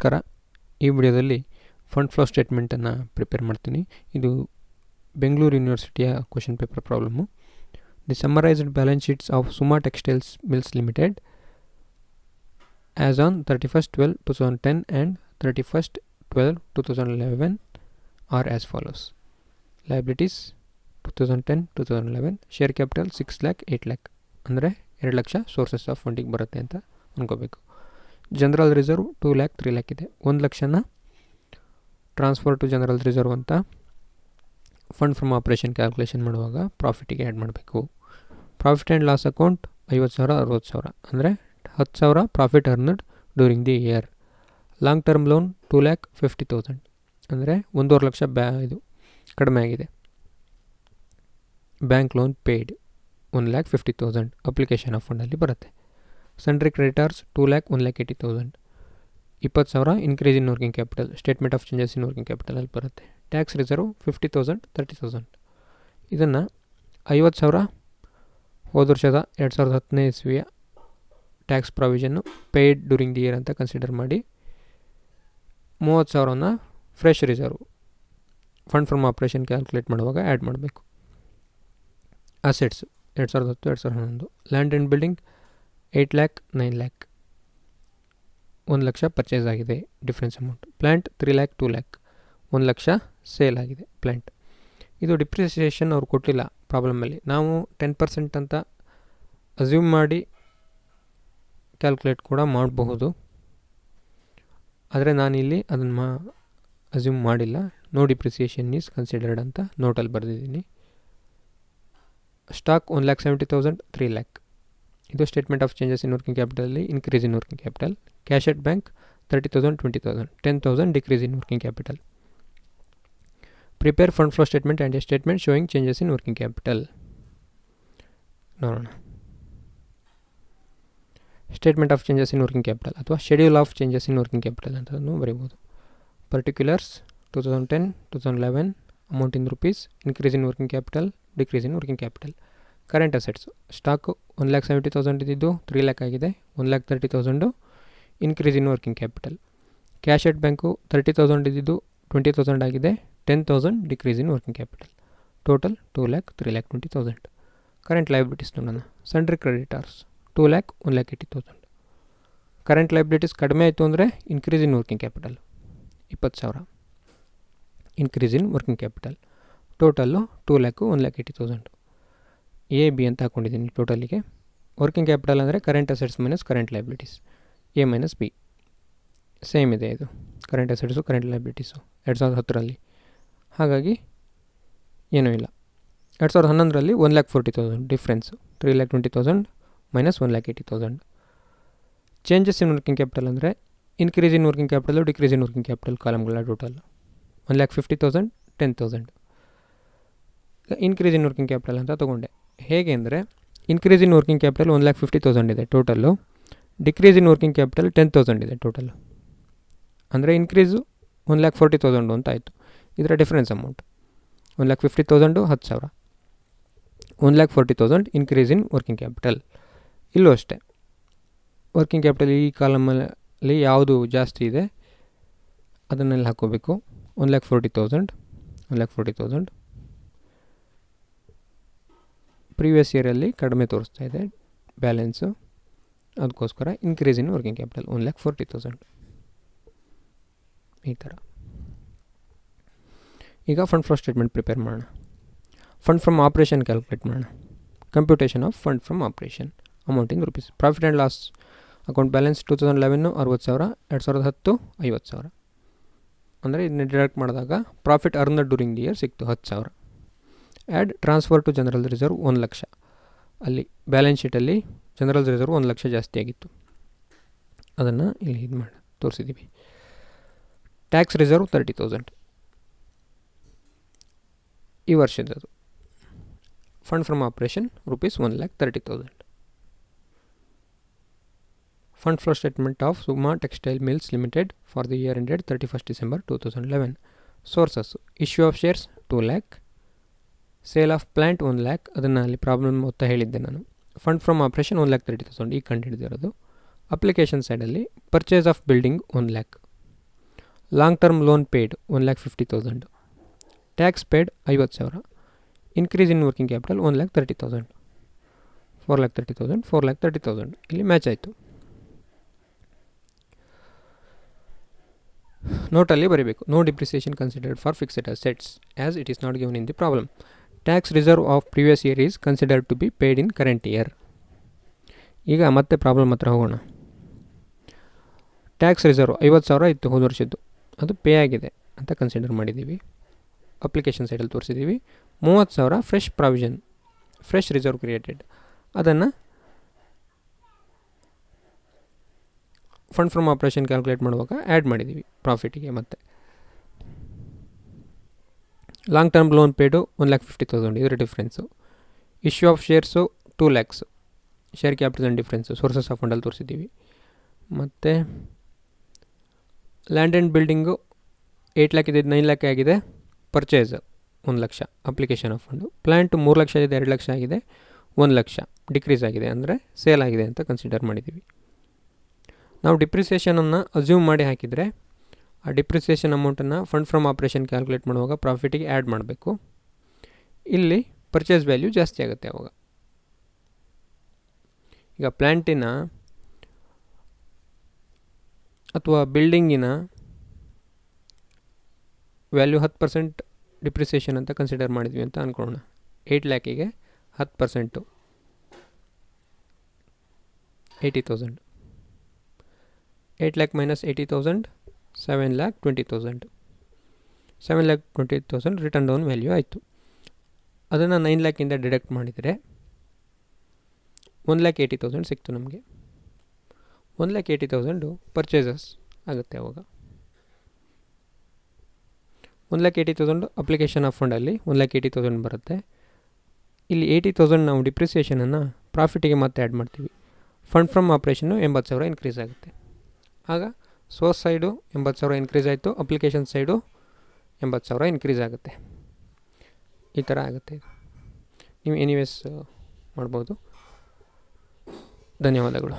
ಕರ ಈ ವಿಡಿಯೋದಲ್ಲಿ ಫಂಡ್ ಫ್ಲೋ ಸ್ಟೇಟ್ಮೆಂಟನ್ನು ಪ್ರಿಪೇರ್ ಮಾಡ್ತೀನಿ. ಇದು ಬೆಂಗಳೂರು ಯೂನಿವರ್ಸಿಟಿಯ question paper problem. The summarised balance sheets of Suma textiles mills limited as on 31/12/2010 and 31/12/2011 are as follows. Liabilities 2010-2011, share capital 6 lakh 8 lakh, ಅಂದರೆ 2 lakh sources of ಫಂಡಿಗೆ ಬರುತ್ತೆ ಅಂತ ಅನ್ಕೋಬೇಕು. ಜನರಲ್ ರಿಸರ್ವ್ 2 lakh 3 lakh ಇದೆ. 1 ಲಕ್ಷನ ಟ್ರಾನ್ಸ್ಫರ್ ಟು ಜನರಲ್ ರಿಸರ್ವ್ ಅಂತ fund from operation calculation ಮಾಡುವಾಗ ಪ್ರಾಫಿಟಿಗೆ ಆ್ಯಡ್ ಮಾಡಬೇಕು. ಪ್ರಾಫಿಟ್ ಆ್ಯಂಡ್ ಲಾಸ್ ಅಕೌಂಟ್ 50,000 60,000, ಅಂದರೆ 10,000 profit earned during the year. Long term loan 2,50,000, ಅಂದರೆ 1.5 ಲಕ್ಷ ಇದು ಕಡಿಮೆ ಆಗಿದೆ. Bank loan paid 1,50,000 application of ಫಂಡಲ್ಲಿ ಬರುತ್ತೆ. Sundry creditors 2 lakh 1,80,000, 20,000 increase in working capital, statement of changes in working ಕ್ಯಾಪಿಟಲಲ್ಲಿ ಬರುತ್ತೆ. ಟ್ಯಾಕ್ಸ್ ರಿಸರ್ವ್ 50,000 30,000, ಇದನ್ನು 50,000 ಹೋದ ವರ್ಷದ 2010ನೇ ಇಸ್ವಿಯ ಟ್ಯಾಕ್ಸ್ ಪ್ರಾವಿಷನ್ನು ಪೇಯ್ಡ್ ಡ್ಯೂರಿಂಗ್ ದಿ ಇಯರ್ ಅಂತ ಕನ್ಸಿಡರ್ ಮಾಡಿ 30,000ನ fresh reserve fund from operation calculate ಮಾಡುವಾಗ ಆ್ಯಡ್ ಮಾಡಬೇಕು. Assets 2010-2011, land and building 8 lakh 9 lakh, 1 lakh purchase ಆಗಿದೆ, difference amount. Plant 3 lakh 2 lakh, 1 lakh sale ಆಗಿದೆ ಪ್ಲ್ಯಾಂಟ್. ಇದು ಡಿಪ್ರಿಸಿಯೇಷನ್ ಅವ್ರು ಕೊಟ್ಟಿಲ್ಲ ಪ್ರಾಬ್ಲಮಲ್ಲಿ. ನಾವು 10% ಅಂತ ಅಸ್ಯೂಮ್ ಮಾಡಿ ಕ್ಯಾಲ್ಕುಲೇಟ್ ಕೂಡ ಮಾಡಬಹುದು, ಆದರೆ ನಾನಿಲ್ಲಿ ಅದನ್ನು ಅಸ್ಯೂಮ್ ಮಾಡಿಲ್ಲ. ನೋ ಡಿಪ್ರಿಸಿಯೇಷನ್ ಈಸ್ ಕನ್ಸಿಡರ್ಡ್ ಅಂತ ನೋಟಲ್ಲಿ ಬರೆದಿದ್ದೀನಿ. ಸ್ಟಾಕ್ 1,70,000 3 lakh, ಇದು statement of changes in working ಕ್ಯಾಪಿಟಲಲ್ಲಿ increase in working capital. Cash at bank 30,000 20,000, 10,000 decrease in working capital. Prepare fund flow statement and a statement showing changes in working capital. ನೋಡೋಣ. Statement of changes in working capital ಅಥವಾ schedule of changes in working capital ಅಂತಲೂ ಬರೀಬೋದು. Particulars 2010-2011, amount in rupees, increase in working capital, decrease in working capital. Current assets stock 1,70,000 ಇದ್ದಿದ್ದು 3 lakh ಆಗಿದೆ, 1,30,000 increase in working capital. Cash at bank 30,000 ಇದ್ದಿದ್ದು 20,000 ಆಗಿದೆ, 10,000 decrease in working capital. Total 2 lakh 3 lakh 20,000. Current liabilities ನೋಡೋಣ. Sundry creditors 2 lakh 1,80,000. Current liabilities ಕಡಿಮೆ ಆಯಿತು ಅಂದರೆ increase in working capital 20,000 increase in working capital. Total 2 lakh 1,80,000. A B ಅಂತ ಹಾಕ್ಕೊಂಡಿದ್ದೀನಿ ಟೋಟಲಿಗೆ. Working capital ಅಂದರೆ current assets minus current liabilities, A minus B. Same ಇದೆ ಇದು, ಕರೆಂಟ್ ಅಸೆಟ್ಸು ಕರೆಂಟ್ ಲಯಬಿಲಿಟೀಸು 2010ರಲ್ಲಿ, ಹಾಗಾಗಿ ಏನೂ ಇಲ್ಲ. 2011ರಲ್ಲಿ 1,40,000 difference, 3,20,000 minus 1,80,000. Changes in working capital ಅಂದರೆ increase in working capital decrease in working capital ಕಾಲಮ್ಗಳ total 1,50,000 10,000. Increase in working capital ಅಂತ ತೊಗೊಂಡೆ. ಹೇಗೆ ಅಂದರೆ ಇನ್ಕ್ರೀಸ್ ಇನ್ ವರ್ಕಿಂಗ್ ಕ್ಯಾಪಿಟಲ್ 1,50,000 ಇದೆ total, decrease in working capital 10,000 ಇದೆ ಟೋಟಲ್ಲು, ಅಂದರೆ ಇನ್ಕ್ರೀಸು 1,40,000 ಅಂತ ಆಯಿತು. ಇದರ difference amount 1,50,000 10,000, 1,40,000 increase in working capital. ಇಲ್ಲೂ ಅಷ್ಟೇ, ವರ್ಕಿಂಗ್ ಕ್ಯಾಪಿಟಲ್ ಈ ಕಾಲಮಲ್ಲಿ ಯಾವುದು ಜಾಸ್ತಿ ಇದೆ ಅದನ್ನೆಲ್ಲ ಹಾಕ್ಕೋಬೇಕು. 1,40,000 ಪ್ರೀವಿಯಸ್ ಇಯರಲ್ಲಿ ಕಡಿಮೆ ತೋರಿಸ್ತಾ ಇದೆ ಬ್ಯಾಲೆನ್ಸು, ಅದಕ್ಕೋಸ್ಕರ ಇನ್ಕ್ರೀಸ್ ಇನ್ ವರ್ಕಿಂಗ್ ಕ್ಯಾಪಿಟಲ್ 1,40,000 ಈ ಥರ. ಈಗ ಫಂಡ್ ಫ್ಲೋ ಸ್ಟೇಟ್ಮೆಂಟ್ ಪ್ರಿಪೇರ್ ಮಾಡೋಣ. ಫಂಡ್ ಫ್ರಮ್ ಆಪ್ರೇಷನ್ ಕ್ಯಾಲ್ಕುಲೇಟ್ ಮಾಡೋಣ. Computation of fund from operation, amount in rupees. Profit and loss account balance 2011 60,000, 2010 50,000, ಅಂದರೆ ಇದನ್ನ ಡಿಡಕ್ಟ್ ಮಾಡಿದಾಗ profit earned during the year ಸಿಕ್ತು 10,000. Add transfer to general reserve 1 lakh. ಅಲ್ಲಿ balance ಶೀಟಲ್ಲಿ general reserve 1 lakh ಜಾಸ್ತಿ ಆಗಿತ್ತು, ಅದನ್ನು ಇಲ್ಲಿ ಇದು ಮಾಡಿ ತೋರಿಸಿದ್ದೀವಿ. ಟ್ಯಾಕ್ಸ್ ರಿಸರ್ವ್ 30,000 ಈ ವರ್ಷದದು. Fund from operation rupees 1,30,000. Fund flow statement of Suma textile mills limited for the year ended 31st December 2011. Sources issue of shares 2 lakh, sale of plant 1 lakh, ಅದನ್ನು ಅಲ್ಲಿ ಪ್ರಾಬ್ಲಮ್ ಮೊತ್ತ ಹೇಳಿದ್ದೆ ನಾನು. ಫಂಡ್ ಫ್ರಮ್ ಆಪ್ರೇಷನ್ 1,30,000 ಈಗ ಕಂಡು ಹಿಡಿದಿರೋದು. ಅಪ್ಲಿಕೇಶನ್ ಸೈಡಲ್ಲಿ purchase of building 1 lakh, long term loan paid 1,50,000. Tax paid 50,000. Increase in working capital 1,30,000. 4,30,000, 4,30,000 ಇಲ್ಲಿ ಮ್ಯಾಚ್ ಆಯಿತು. ನೋಟಲ್ಲಿ ಬರೀಬೇಕು, no depreciation considered for fixed assets as it is not given in the problem. Tax reserve of previous year is considered to be paid in current year. ಈಗ ಮತ್ತೆ problem ಹತ್ರ ಹೋಗೋಣ. Tax reserve 50,000 ಇತ್ತು ಹೋದ ವರ್ಷದ್ದು, ಅದು ಪೇ ಆಗಿದೆ ಅಂತ ಕನ್ಸಿಡರ್ ಮಾಡಿದ್ದೀವಿ. ಅಪ್ಲಿಕೇಶನ್ ಸೈಡಲ್ಲಿ ತೋರಿಸಿದ್ದೀವಿ. 30,000 fresh provision, fresh reserve created, ಅದನ್ನು ಫಂಡ್ ಫ್ರಮ್ ಆಪ್ರೇಷನ್ ಕ್ಯಾಲ್ಕುಲೇಟ್ ಮಾಡುವಾಗ ಆ್ಯಡ್ ಮಾಡಿದ್ದೀವಿ ಪ್ರಾಫಿಟಿಗೆ. ಮತ್ತು ಲಾಂಗ್ ಟರ್ಮ್ ಲೋನ್ ಪೇಡು 1,50,000 ಇದರ difference. Issue of shares 2 lakhs, share capital difference sources of ಫಂಡಲ್ಲಿ ತೋರಿಸಿದ್ದೀವಿ. ಮತ್ತು ಲ್ಯಾಂಡ್ ಆ್ಯಂಡ್ ಬಿಲ್ಡಿಂಗು 8 lakh ಇದ್ದಿದ್ದು 9 lakh ಆಗಿದೆ. Purchase 1 lakh application of fund. Plant 3 lakh ಇದೆ 2 ಲಕ್ಷ ಆಗಿದೆ. 1 ಲಕ್ಷ ಡಿಕ್ರೀಸ್ ಆಗಿದೆ, ಅಂದರೆ ಸೇಲ್ ಆಗಿದೆ ಅಂತ ಕನ್ಸಿಡರ್ ಮಾಡಿದ್ದೀವಿ. ನಾವು ಡಿಪ್ರಿಸಿಯೇಷನನ್ನು ಅಸ್ಯೂಮ್ ಮಾಡಿ ಹಾಕಿದರೆ ಆ ಡಿಪ್ರಿಸಿಯೇಷನ್ ಅಮೌಂಟನ್ನು ಫಂಡ್ ಫ್ರಮ್ ಆಪ್ರೇಷನ್ ಕ್ಯಾಲ್ಕುಲೇಟ್ ಮಾಡುವಾಗ ಪ್ರಾಫಿಟಿಗೆ ಆ್ಯಡ್ ಮಾಡಬೇಕು. ಇಲ್ಲಿ ಪರ್ಚೇಸ್ ವ್ಯಾಲ್ಯೂ ಜಾಸ್ತಿ ಆಗುತ್ತೆ ಅವಾಗ. ಈಗ ಪ್ಲ್ಯಾಂಟಿನ ಅಥವಾ ಬಿಲ್ಡಿಂಗಿನ ವ್ಯಾಲ್ಯೂ 10% ಡಿಪ್ರಿಸಿಯೇಷನ್ ಅಂತ ಕನ್ಸಿಡರ್ ಮಾಡಿದ್ವಿ ಅಂತ ಅಂದ್ಕೊಳ್ಳೋಣ. 8 lakhಗೆ 10%, 80,000. 8 lakh minus 80,000, 7,20,000. 7,20,000 return down value ಆಯಿತು. ಅದನ್ನು 9 lakhಯಿಂದ ಡಿಡಕ್ಟ್ ಮಾಡಿದರೆ 1,80,000 ಸಿಕ್ತು ನಮಗೆ. 1,80,000 ಪರ್ಚೇಸಸ್ ಆಗುತ್ತೆ ಅವಾಗ. 1,80,000 ಅಪ್ಲಿಕೇಶನ್ ಆಫ್ ಫಂಡಲ್ಲಿ 1,80,000 ಬರುತ್ತೆ. ಇಲ್ಲಿ 80,000 ನಾವು ಡಿಪ್ರಿಸಿಯೇಷನನ್ನು ಪ್ರಾಫಿಟಿಗೆ ಮತ್ತೆ ಆ್ಯಡ್ ಮಾಡ್ತೀವಿ. ಫಂಡ್ ಫ್ರಮ್ ಆಪ್ರೇಷನ್ನು 80,000 ಇನ್ಕ್ರೀಸ್ ಆಗುತ್ತೆ. ಆಗ ಸೋರ್ಸ್ ಸೈಡು 80,000 ಇನ್ಕ್ರೀಸ್ ಆಯಿತು, ಅಪ್ಲಿಕೇಶನ್ ಸೈಡು 80,000 ಇನ್ಕ್ರೀಸ್ ಆಗುತ್ತೆ. ಈ ಥರ ಆಗುತ್ತೆ. ನೀವು ಎನಿವೇಸ್ ಮಾಡ್ಬೋದು. ಧನ್ಯವಾದಗಳು.